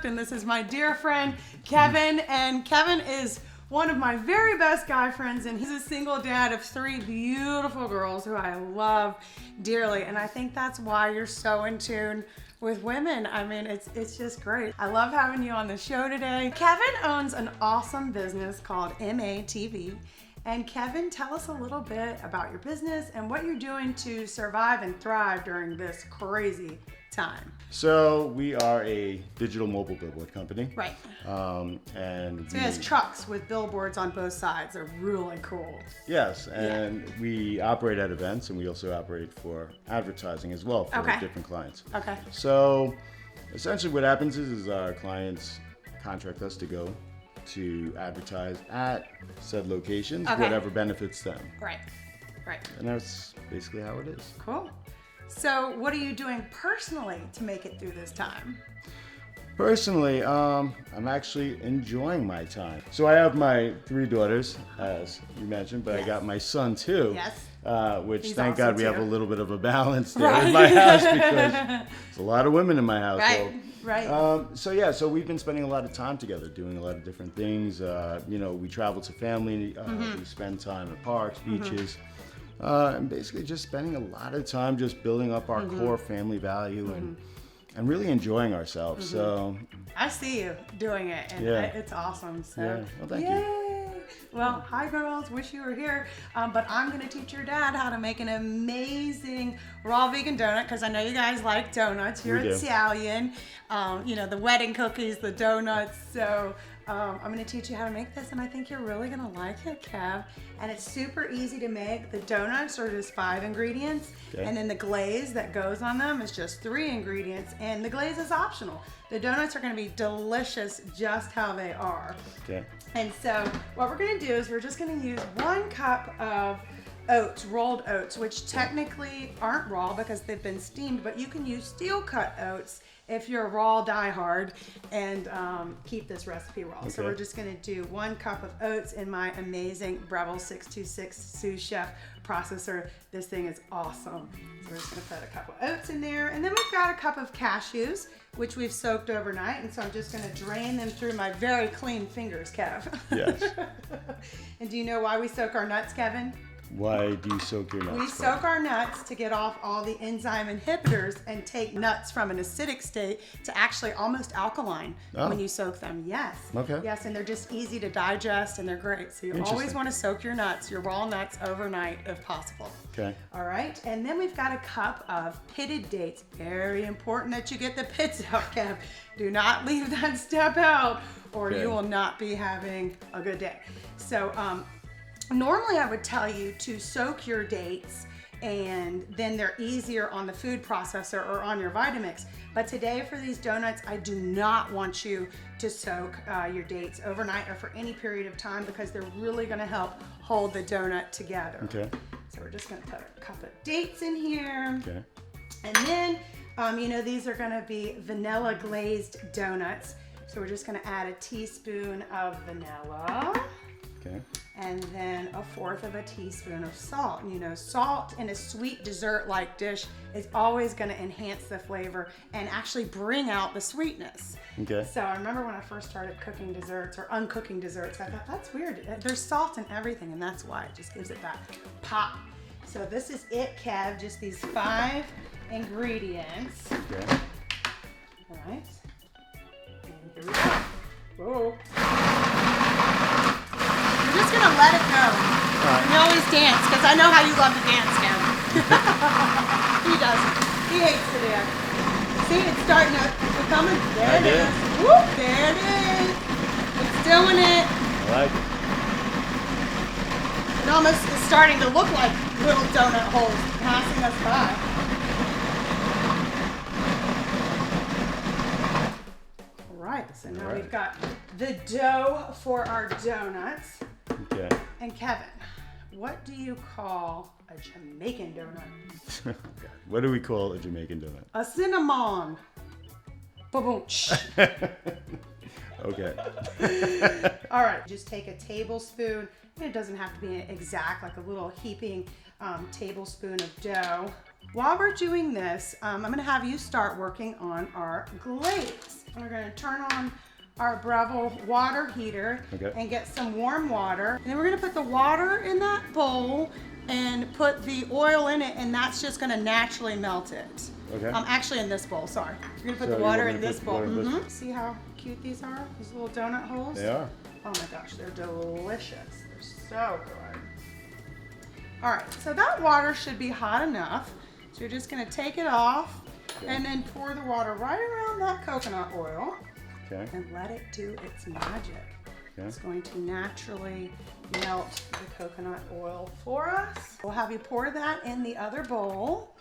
introduction. This is my dear friend, Kevin, and Kevin is one of my very best guy friends, and he's a single dad of 3 beautiful girls who I love dearly, and I think that's why you're so in tune with women. I mean, it's just great. I love having you on the show today. Kevin owns an awesome business called MATV. And Kevin, tell us a little bit about your business and what you're doing to survive and thrive during this crazy time. So we are a digital mobile billboard company. Right. And so he has trucks with billboards on both sides. They're really cool. Yes, and we operate at events, and we also operate for advertising as well for different clients. Okay. So essentially what happens is our clients contract us to go to advertise at said locations, whatever benefits them. Right, right. And that's basically how it is. Cool. So what are you doing personally to make it through this time? Personally, I'm actually enjoying my time. So I have my 3 daughters, as you mentioned, but I got my son too. Yes. Which He's thank awesome God we have too. a little bit of a balance there in my house because there's a lot of women in my household. Right. So we've been spending a lot of time together, doing a lot of different things. We travel to family, we spend time at parks, beaches, and basically just spending a lot of time just building up our core family value and really enjoying ourselves. So I see you doing it, and it's awesome. So well, thank yay. you. Well, hi girls, wish you were here. But I'm gonna teach your dad how to make an amazing raw vegan donut because I know you guys like donuts. You're Italian. The wedding cookies, the donuts. So I'm gonna teach you how to make this, and I think you're really gonna like it, Kev. And it's super easy to make. The donuts are just 5 ingredients, and then the glaze that goes on them is just 3 ingredients, and the glaze is optional. The donuts are gonna be delicious just how they are. Okay. And so what we're gonna do is we're just gonna use 1 cup of oats, rolled oats, which technically aren't raw because they've been steamed, but you can use steel cut oats if you're a raw diehard and keep this recipe raw. So we're just gonna do 1 cup of oats in my amazing Breville 626 sous chef processor. This thing is awesome. So we're just gonna put a cup of oats in there, and then we've got a cup of cashews, which we've soaked overnight, and so I'm just gonna drain them through my very clean fingers, Kev. Yes. And do you know why we soak our nuts, Kevin? Why do you soak your nuts? We soak our nuts to get off all the enzyme inhibitors and take nuts from an acidic state to actually almost alkaline when you soak them. Yes. Okay. Yes, and they're just easy to digest and they're great. So you always want to soak your nuts, your raw nuts, overnight if possible. Okay. All right, and then we've got a cup of pitted dates. Very important that you get the pits out, Kev. Do not leave that step out or you will not be having a good day. So, normally I would tell you to soak your dates and then they're easier on the food processor or on your Vitamix. But today for these donuts, I do not want you to soak your dates overnight or for any period of time because they're really gonna help hold the donut together. Okay. So we're just gonna put a cup of dates in here. Okay. And then, these are gonna be vanilla glazed donuts. So we're just gonna add a teaspoon of vanilla. Okay. And then 1/4 of a teaspoon of salt. Salt in a sweet dessert-like dish is always going to enhance the flavor and actually bring out the sweetness. Okay. So I remember when I first started cooking desserts or uncooking desserts, I thought, that's weird. There's salt in everything, and that's why it just gives it that pop. So this is it, Kev, just these 5 ingredients. Okay. All right. And here we go. Whoa. We're just gonna let it go. You always dance, because I know how you love to dance, Kevin. He doesn't. He hates to dance. See, it's starting to become a... There it is. Whoop, there it is. It's doing it. I like it. It almost is starting to look like little donut holes passing us by. All right, so now we've got the dough for our donuts. Okay. And Kevin, what do you call a Jamaican donut? What do we call a Jamaican donut? A cinnamon. Ba-boom. Okay. All right, just take a tablespoon. It doesn't have to be exact, like a little heaping tablespoon of dough. While we're doing this, I'm gonna have you start working on our glaze. We're gonna turn on our Breville water heater and get some warm water. And then we're gonna put the water in that bowl and put the oil in it, and that's just gonna naturally melt it. Okay. Actually in this bowl, sorry. We're gonna put the water in this bowl. See how cute these are? These little donut holes? They are. Oh my gosh, they're delicious. They're so good. All right, so that water should be hot enough. So you're just gonna take it off and then pour the water right around that coconut oil and let it do its magic. It's going to naturally melt the coconut oil for us. We'll have you pour that in the other bowl.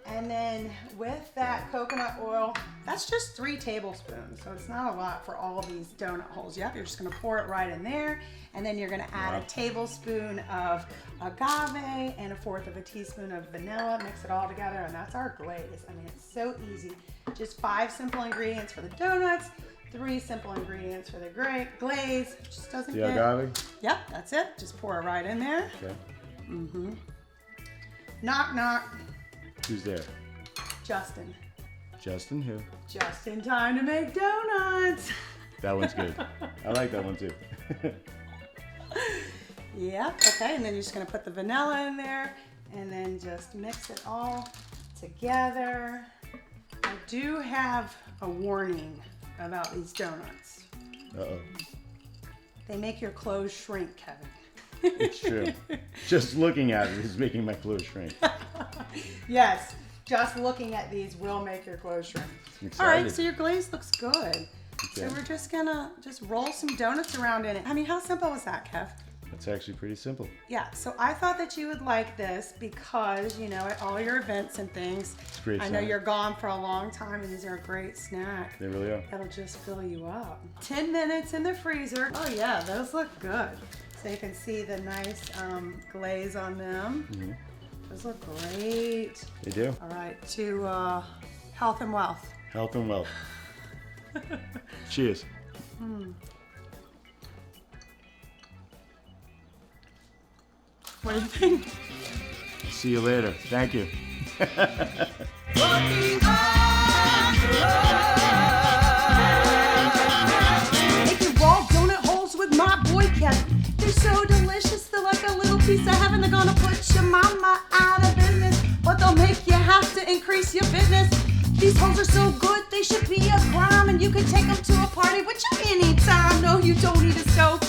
And then with that coconut oil, that's just 3 tablespoons. So it's not a lot for all of these donut holes. Yep, you're just gonna pour it right in there. And then you're gonna add a tablespoon of agave and 1/4 of a teaspoon of vanilla. Mix it all together, and that's our glaze. I mean, it's so easy. Just 5 simple ingredients for the donuts, 3 simple ingredients for the glaze. It just doesn't get... The agave? Yep, that's it. Just pour it right in there. Okay. Knock, knock. Who's there? Justin. Justin who? Just in time to make donuts. That one's good. I like that one too. Yeah, okay, and then you're just gonna put the vanilla in there and then just mix it all together. I do have a warning about these donuts. Uh-oh. They make your clothes shrink, Kevin. It's true. Just looking at it is making my clothes shrink. Yes, just looking at these will make your clothes shrink. All right, so your glaze looks good. So we're just gonna roll some donuts around in it. I mean, how simple was that, Kev? That's actually pretty simple. Yeah, so I thought that you would like this because, you know, at all your events and things, I know you're gone for a long time and these are a great snack. They really are. That'll just fill you up. 10 minutes in the freezer. Oh yeah, those look good. So you can see the nice glaze on them. Those look great. They do. All right, to health and wealth. Health and wealth. Cheers. What do you think? See you later. Thank you. Making raw donut holes with my boy Kevin. They're so delicious, they're like a little piece of heaven. They're gonna put your mama out of business, but they'll make you have to increase your business. These holes are so good, they should be a crime, and you can take them to a party with you anytime. No, you don't need a stove.